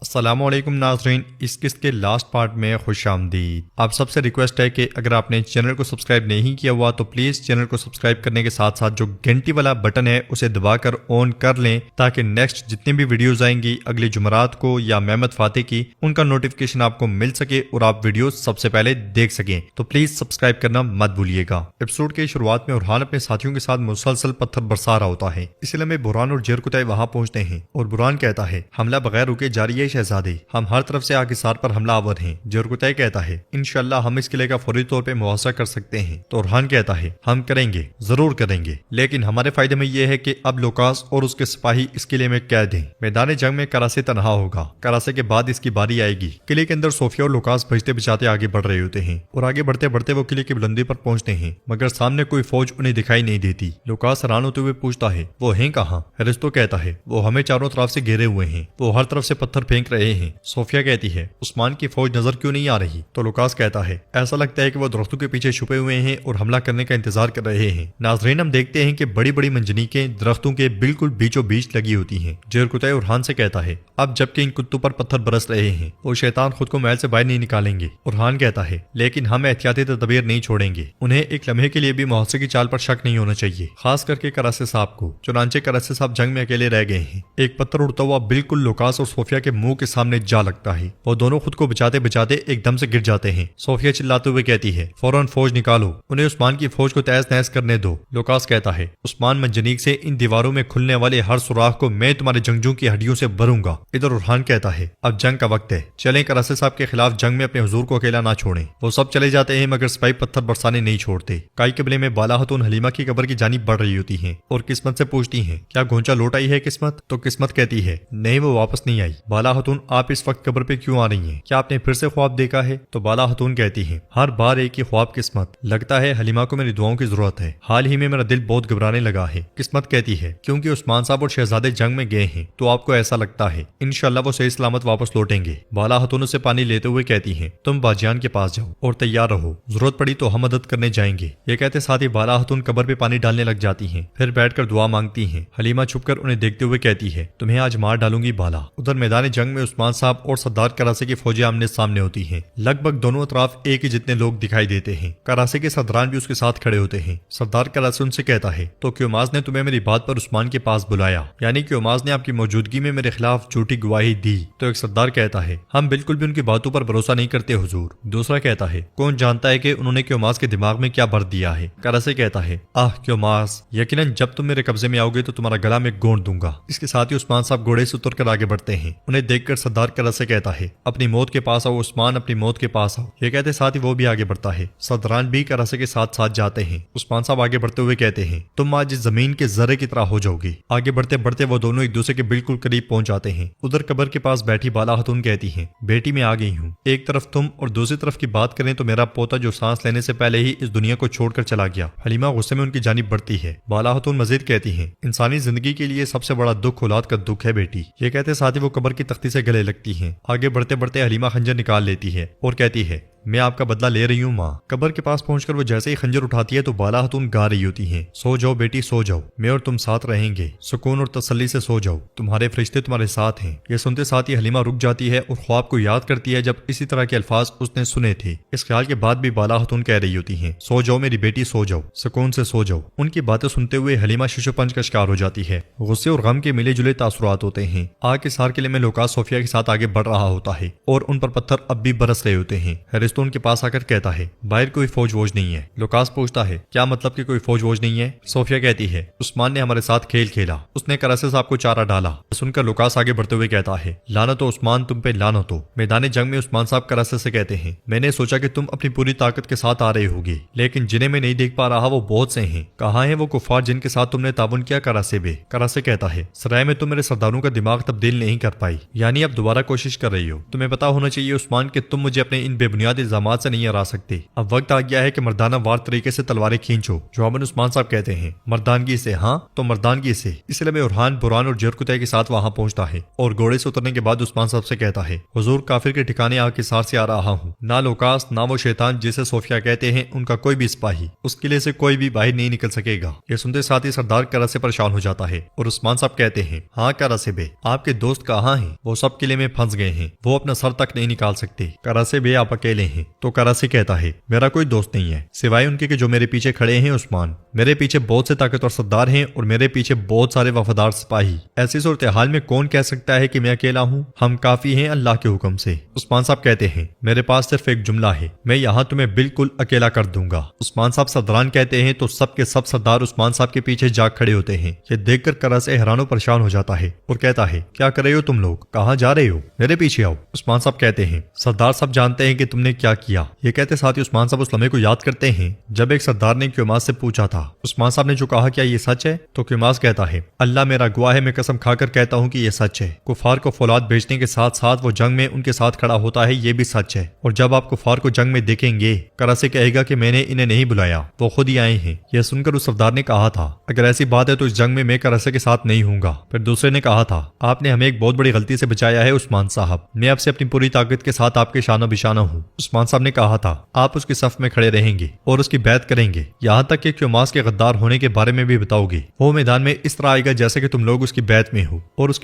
السلام علیکم ناظرین، اس قسط کے لاسٹ پارٹ میں خوش آمدید۔ آپ سب سے ریکویسٹ ہے کہ اگر آپ نے چینل کو سبسکرائب نہیں کیا ہوا تو پلیز چینل کو سبسکرائب کرنے کے ساتھ ساتھ جو گھنٹی والا بٹن ہے اسے دبا کر آن کر لیں تاکہ نیکسٹ جتنی بھی ویڈیوز آئیں گی اگلی جمعرات کو یا محمد فاتح کی، ان کا نوٹیفیکیشن آپ کو مل سکے اور آپ ویڈیوز سب سے پہلے دیکھ سکیں، تو پلیز سبسکرائب کرنا مت بھولیے گا۔ ایپیسوڈ کے شروعات میں برہان اپنے ساتھیوں کے ساتھ مسلسل پتھر برسا رہا ہوتا ہے، اس لیے برہان اور جیرکتائی وہاں پہنچتے ہیں اور برہان کہتا ہے حملہ بغیر رکے جاری ہے شہزادے، ہم ہر طرف سے آگسار پر حملہ آور ہیں۔ جیرکتائی کہتا ہے انشاءاللہ ہم اس قلعے کا فوری طور پہ محاصرہ کر سکتے ہیں، تو برہان کہتا ہے ہم کریں گے، ضرور کریں گے، لیکن ہمارے فائدے میں یہ ہے کہ اب لوکاس اور اس کے سپاہی اس قلعے میں قید ہیں۔ میدان جنگ میں کراسے تنہا ہوگا، کراسے کے بعد اس کی باری آئے گی۔ قلعے کے اندر صوفیہ اور لوکاس بچتے بچاتے آگے بڑھ رہے ہوتے ہیں اور آگے بڑھتے بڑھتے وہ قلعے کی بلندی پر پہنچتے ہیں، مگر سامنے کوئی فوج انہیں دکھائی نہیں دیتی۔ لوکاس حیران ہوتے ہوئے پوچھتا ہے وہ ہیں کہاں؟ ہیرستو کہتا ہے وہ ہمیں چاروں طرف سے گھیرے ہوئے ہیں، وہ ہر طرف سے پتھر پھینک رہے ہیں۔ صوفیہ کہتی ہے عثمان کی فوج نظر کیوں نہیں آ رہی؟ تو لوکاس کہتا ہے ایسا لگتا ہے کہ وہ درختوں کے پیچھے چھپے ہوئے ہیں اور حملہ کرنے کا انتظار کر رہے ہیں۔ ناظرین، ہم دیکھتے ہیں کہ بڑی بڑی منجنیقیں درختوں کے بالکل بیچوں بیچ لگی ہوتی ہیں۔ جیرکتائی برہان سے کہتا ہے اب جبکہ ان کتوں پر پتھر برس رہے ہیں وہ شیطان خود کو محل سے باہر نہیں نکالیں گے۔ برہان کہتا ہے لیکن ہم احتیاطی تدابیر نہیں چھوڑیں گے، انہیں ایک لمحے کے لیے بھی محاصرے کی چال پر شک نہیں ہونا چاہیے، خاص کر کے کراسے صاحب کو۔ چنانچہ کراسے صاحب جنگ میں اکیلے رہ گئے ہیں۔ ایک پتھر اڑتا ہوا بالکل لوکاس اور صوفیہ کے منہ کے سامنے جا لگتا ہے، وہ دونوں خود کو بچاتے بچاتے ایک دم سے گر جاتے ہیں۔ صوفیہ چلاتے ہوئے کہتی ہے فوراً فوج نکالو، انہیں عثمان کی فوج کو تہس نہس کرنے دو۔ لوکاس کہتا ہے عثمان منجنیق سے ان دیواروں میں کھلنے والے ہر سوراخ کو میں تمہارے جنگجوؤں کی ہڈیوں سے بھروں گا۔ ادھر برہان کہتا ہے اب جنگ کا وقت ہے، چلیں کراسے صاحب کے خلاف جنگ میں اپنے حضور کو اکیلا نہ چھوڑیں۔ وہ سب چلے جاتے ہیں مگر سپاہی پتھر برسانے نہیں چھوڑتے۔ کائی قبلے میں بالا خاتون حلیمہ کی قبر کی جانب بڑھ رہی ہوتی ہیں اور قسمت سے پوچھتی ہیں کیا گھونچا لوٹ آئی ہے قسمت؟ تو قسمت کہتی ہے نہیں، وہ واپس نہیں آئی۔ بالا خاتون آپ اس وقت قبر پہ کیوں آ رہی ہیں؟ کیا آپ نے پھر سے خواب دیکھا ہے؟ تو بالا خاتون کہتی ہے ہر بار ایک ہی خواب قسمت، لگتا ہے حلیمہ کو میری دعاؤں کی ضرورت ہے، حال ہی میں میرا دل بہت گھبرانے لگا ہے۔ قسمت کہتی ہے کیونکہ عثمان صاحب اور شہزادے جنگ میں گئے ہیں تو آپ کو ایسا لگتا ہے، انشاءاللہ وہ صحیح سلامت واپس لوٹیں گے۔ بالا خاتون سے پانی لیتے ہوئے کہتی ہیں تم باجیان کے پاس جاؤ اور تیار رہو، ضرورت پڑی تو ہم مدد کرنے جائیں گے۔ یہ کہتے ساتھ ہی بالا خاتون قبر پہ پانی ڈالنے لگ جاتی ہیں، پھر بیٹھ کر دعا مانگتی ہیں۔ حلیمہ چھپ کر انہیں دیکھتے ہوئے کہتی ہے تمہیں آج مار ڈالوں گی بالا۔ ادھر میدان جنگ میں عثمان صاحب اور سردار کراسے کی فوجیں آمنے سامنے ہوتی ہیں، لگ بھگ دونوں اطراف ایک ہی جتنے لوگ دکھائی دیتے ہیں۔ کراسے کے سرداران بھی اس کے ساتھ کھڑے ہوتے ہیں۔ سردار کراسے ان سے کہتا ہے تو کیوماز نے تمہیں میری بات پر عثمان کے پاس بلایا، یعنی کیوماز نے آپ کی موجودگی میں میرے خلاف جھوٹی گواہی دی؟ تو ایک سردار کہتا ہے ہم بالکل بھی ان کی باتوں پر بھروسہ نہیں کرتے حضور۔ دوسرا کہتا ہے کون جانتا ہے کہ انہوں نے کیوماز کے دماغ میں کیا بھر دیا ہے؟ کراسے کہتا ہے کیوماز، یقیناً جب تم میرے قبضے میں آؤ گے تو تمہارا گلا میں گونڈ دوں گا۔ اس کے ساتھ ہی عثمان صاحب گھوڑے سے اتر کر آگے بڑھتے ہیں۔ انہیں دیکھ کر سردار کراسے کہتا ہے اپنی موت کے پاس آؤ عثمان، اپنی موت کے پاس آؤ۔ یہ کہتے ساتھ ہی وہ بھی آگے بڑھتا ہے۔ سرداران بھی کراسے کے ساتھ ساتھ جاتے ہیں۔ عثمان صاحب آگے بڑھتے ہوئے کہتے ہیں تم آج اس زمین کے ذرے کی طرح ہو جاؤ گے۔ آگے بڑھتے بڑھتے وہ دونوں ایک دوسرے کے بالکل قریب پہنچ جاتے ہیں۔ ادھر قبر کے پاس بیٹھی بالا خاتون کہتی ہیں بیٹی میں آ گئی ہوں، ایک طرف تم اور دوسری طرف کی بات کریں تو میرا پوتا جو سانس لینے سے پہلے ہی اس دنیا کو چھوڑ کر چلا گیا۔ حلیمہ غصے میں ان کی جانب بڑھتی ہے۔ بالا خاتون مزید کہتی ہیں انسانی زندگی کے لیے سب سے بڑا دکھ اولاد کا دکھ ہے بیٹی۔ یہ کہتے ساتھ ہی وہ قبر کی تختی سے گلے لگتی ہیں۔ آگے بڑھتے بڑھتے حلیمہ خنجر نکال لیتی ہے اور کہتی ہے میں آپ کا بدلہ لے رہی ہوں ماں۔ قبر کے پاس پہنچ کر وہ جیسے ہی خنجر اٹھاتی ہے تو بالا خاتون گا رہی ہوتی ہیں سو جاؤ بیٹی سو جاؤ، میں اور تم ساتھ رہیں گے، سکون اور تسلی سے سو جاؤ، تمہارے فرشتے تمہارے ساتھ ہیں۔ یہ سنتے ساتھ ہی حلیمہ رک جاتی ہے اور خواب کو یاد کرتی ہے جب اسی طرح کے الفاظ اس نے سنے تھے۔ اس خیال کے بعد بھی بالا خاتون کہہ رہی ہوتی ہیں سو جاؤ میری بیٹی سو جاؤ، سکون سے سو جاؤ۔ ان کی باتیں سنتے ہوئے حلیمہ ششو پنج کا شکار ہو جاتی ہے۔ غصے اور غم کے ملے جلے تاثرات ہوتے ہیں۔ آگ کے سار قلعے میں لوکاس صوفیہ کے ساتھ آگے بڑھ رہا ہوتا ہے اور ان پر پتھر اب بھی برس رہے ہوتے ہیں۔ ہیرستو ان کے پاس آ کر کہتا ہے باہر کوئی فوج ووج نہیں ہے۔ لوکاس پوچھتا ہے کیا مطلب کہ کوئی فوج ووج نہیں ہے؟ صوفیہ کہتی ہے عثمان نے ہمارے ساتھ کھیل کھیلا، اس نے کراسے صاحب کو چارہ ڈالا۔ سن کر لوکاس آگے بڑھتے ہوئے کہتا ہے لعنت ہو عثمان، تم پہ لعنت ہو۔ میدان جنگ میں عثمان صاحب کراسے سے کہتے ہیں میں نے سوچا کہ تم اپنی پوری طاقت کے ساتھ آ رہے ہوگے، لیکن جنہیں میں نہیں دیکھ پا رہا وہ بہت سے ہیں، کہاں ہیں وہ کفار جن کے ساتھ تم نے تعاون کیا کراسے بے؟ کراسے کہتا ہے سرائے میں تم میرے سرداروں کا دماغ تبدیل نہیں کر پائی، یعنی اب دوبارہ کوشش کر رہی ہو۔ تمہیں پتا ہونا چاہیے عثمان کہ تم مجھے اپنے ان بے بنیاد الزامات سے نہیں ہرا سکتے۔ اب وقت آ گیا ہے کہ مردانہ وار طریقے سے تلواریں کھینچو۔ جواباً عثمان صاحب کہتے ہیں مردانگی سے، ہاں تو مردانگی سے۔ اس لیے میں ارحان، برہان اور جرکتہ کے ساتھ وہاں پہنچتا ہے اور گھوڑے سے اترنے کے بعد عثمان صاحب سے کہتا ہے حضور کافر کے ٹھکانے آ کے سار سے آ رہا ہوں۔ نہ لوکاس نہ وہ شیطان جسے صوفیہ کہتے ہیں ان کا کوئی بھی سپاہی اس قلعے سے کوئی بھی باہر نہیں نکل سکے گا۔ یہ سنتے ساتھ ہی سردار کرا سے پریشان ہو جاتا ہے اور عثمان صاحب کہتے ہیں ہاں کرا سے بے، آپ کے دوست کہاں ہیں؟ وہ سب قلعے میں پھنس گئے ہیں، وہ اپنا سر تک نہیں نکال سکتے۔ کرا سے بے آپ اکیلے ہیں۔ تو کرا سے کہتا ہے میرا کوئی دوست نہیں ہے سوائے ان کے کہ جو میرے پیچھے کھڑے ہیں عثمان۔ میرے پیچھے بہت سے طاقتور سردار ہیں اور میرے پیچھے بہت سارے وفادار سپاہی۔ ایسی صورتحال میں کون کہہ سکتا ہے کہ میں اکیلا ہوں؟ ہم کافی ہیں اللہ کے حکم سے۔ عثمان صاحب کہتے ہیں میرے پاس صرف ایک جملہ ہے، میں یہاں تمہیں بالکل اکیلا کر دوں گا۔ عثمان صاحب سردران کہتے ہیں تو سب کے سب سردار عثمان صاحب کے پیچھے جاگ کھڑے ہوتے ہیں۔ یہ دیکھ کر کرا سے حیران و پریشان ہو جاتا ہے اور کہتا ہے کیا کر رہے ہو تم لوگ؟ کہاں جا رہے ہو؟ میرے پیچھے آؤ۔ عثمان صاحب کہتے ہیں سردار صاحب جانتے ہیں کہ تم نے کیا کیا۔ یہ کہتے ساتھ ہی عثمان صاحب اس لمحے کو یاد کرتے ہیں جب ایک سردار نے قیوماس سے پوچھا تھا عثمان صاحب نے جو کہا کیا یہ سچ ہے؟ تو قیوماس کہتا ہے اللہ میرا گواہ ہے، میں قسم کھا کر کہتا ہوں کہ یہ سچ ہے۔ کفار کو فولاد بیچنے کے ساتھ ساتھ وہ جنگ میں ان کے ساتھ کھڑا ہوتا ہے، یہ بھی سچ ہے۔ اور جب آپ کفار کو جنگ میں دیکھیں گے کرا سے کہے گا کہ میں نے انہیں نہیں بلایا، وہ خود ہی آئے ہیں۔ یہ سن کر اس سردار نے کہا تھا اگر ایسی بات ہے تو اس جنگ میں کراسے کے ساتھ نہیں ہوں گا۔ پھر دوسرے نے کہا تھا آپ نے ہمیں ایک بہت بڑی غلطی سے بچایا ہے عثمان صاحب، میں اب سے اپنی پوری طاقت کے ساتھ آپ کے شانہ بشانہ ہوں۔ عثمان صاحب نے کہا تھا آپ اس کی صف میں کھڑے رہیں گے اور اس کی بیعت کریں گے، یہاں تک کہ قیوماس کے غدار ہونے کے بارے میں بھی بتاؤ گے۔ وہ میدان میں اس طرح آئے گا جیسے کہ تم لوگ اس کی بیعت میں ہو، اور اس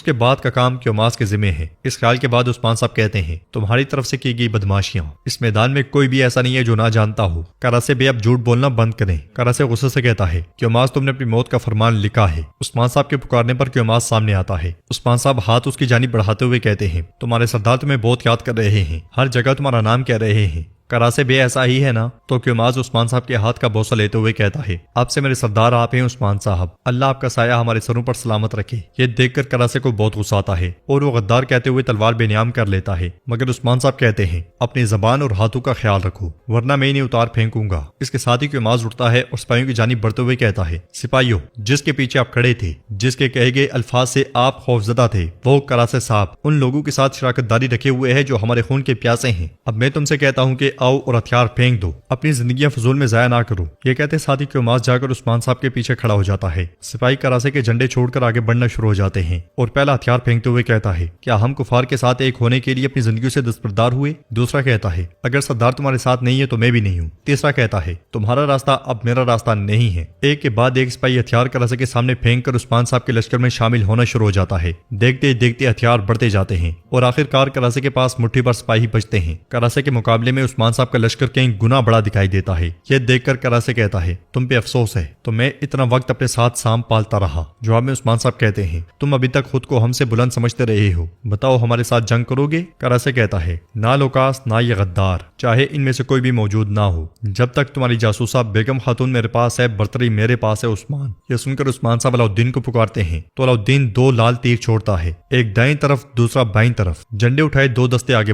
کے بعد کا کام قیوماس کے ذمہ ہے۔ اس خیال کے بعد عثمان صاحب کہتے ہیں تمہاری طرف سے کی گئی بدماشیاں اس میدان میں کوئی بھی ایسا نہیں ہے جو نہ جانتا ہو۔ کراسے بے اب جھوٹ بولنا بند کریں۔ کراسے غصے سے کہتا ہے قیوماس تم نے اپنی موت کا فرمان لکھا ہے۔ عثمان صاحب کے پکارنے پر قیوماس سامنے آتا ہے۔ عثمان صاحب ہاتھ اس کی جانب بڑھاتے ہوئے کہتے ہیں تمہارے سردار تمہیں بہت یاد کر رہے ہیں، ہر جگہ تمہارا نام کہہ رہے ہیں۔ کراسے بے ایسا ہی ہے نا؟ تو قیوماس عثمان صاحب کے ہاتھ کا بوسہ لیتے ہوئے کہتا ہے آپ سے میرے سردار آپ ہیں عثمان صاحب، اللہ آپ کا سایہ ہمارے سروں پر سلامت رکھے۔ یہ دیکھ کر کراسے کو بہت غصہ آتا ہے اور وہ غدار کہتے ہوئے تلوار بے نیام کر لیتا ہے، مگر عثمان صاحب کہتے ہیں اپنی زبان اور ہاتھوں کا خیال رکھو ورنہ میں انہیں اتار پھینکوں گا۔ اس کے ساتھ ہی قیوماس اٹھتا ہے اور سپاہیوں کی جانب بڑھتے ہوئے کہتا ہے سپاہیوں جس کے پیچھے آپ کھڑے تھے، جس کے کہے گئے الفاظ سے آپ خوفزدہ تھے، وہ کراسے صاحب ان لوگوں کے ساتھ شراکت داری رکھے ہوئے ہے جو ہمارے خون کے پیاسے ہیں۔ اب میں تم سے کہتا ہوں کہ آؤ اور ہتھیار پھینک دو، اپنی زندگیاں فضول میں ضائع نہ کرو۔ یہ کہتے ساتھ ہی قیوماس جا کر عثمان صاحب کے پیچھے کھڑا ہو جاتا ہے۔ سپاہی کراسے کے جھنڈے چھوڑ کر آگے بڑھنا شروع ہو جاتے ہیں اور پہلا ہتھیار پھینکتے ہوئے کہتا ہے کیا ہم کفار کے ساتھ ایک ہونے کے لیے اپنی زندگیوں سے دستبردار ہوئے؟ دوسرا کہتا ہے اگر سردار تمہارے ساتھ نہیں ہے تو میں بھی نہیں ہوں۔ تیسرا کہتا ہے تمہارا راستہ اب میرا راستہ نہیں ہے۔ ایک کے بعد ایک سپاہی ہتھیار کراسے کے سامنے پھینک کر عثمان صاحب کے لشکر میں شامل ہونا شروع ہو جاتا ہے۔ دیکھتے دیکھتے ہتھیار بڑھتے جاتے ہیں اور آخرکار کراسے کے پاس مٹھی بھر سپاہی بچتے ہیں۔ کراسے کے مقابلے میں عثمان صاحب کا لشکر کہیں گنا بڑا دکھائی دیتا ہے۔ یہ دیکھ کر کراسے کہتا ہے تم پہ افسوس ہے تو میں اتنا وقت اپنے ساتھ سام پالتا رہا۔ جواب میں عثمان صاحب کہتے ہیں تم ابھی تک خود کو ہم سے بلند سمجھتے رہے ہو، بتاؤ ہمارے ساتھ جنگ کرو گے؟ کراسے کہتا ہے نہ لوکاس نہ یہ غدار، چاہے ان میں سے کوئی بھی موجود نہ ہو، جب تک تمہاری جاسوسہ بیگم خاتون میرے پاس ہے برتری میرے پاس ہے عثمان۔ یہ سن کر عثمان صاحب علاؤالدین کو پکارتے ہیں تو علاؤالدین دو لال تیر چھوڑتا ہے، ایک دائیں طرف دوسرا بائیں طرف، جھنڈے اٹھائے دو دستے آگے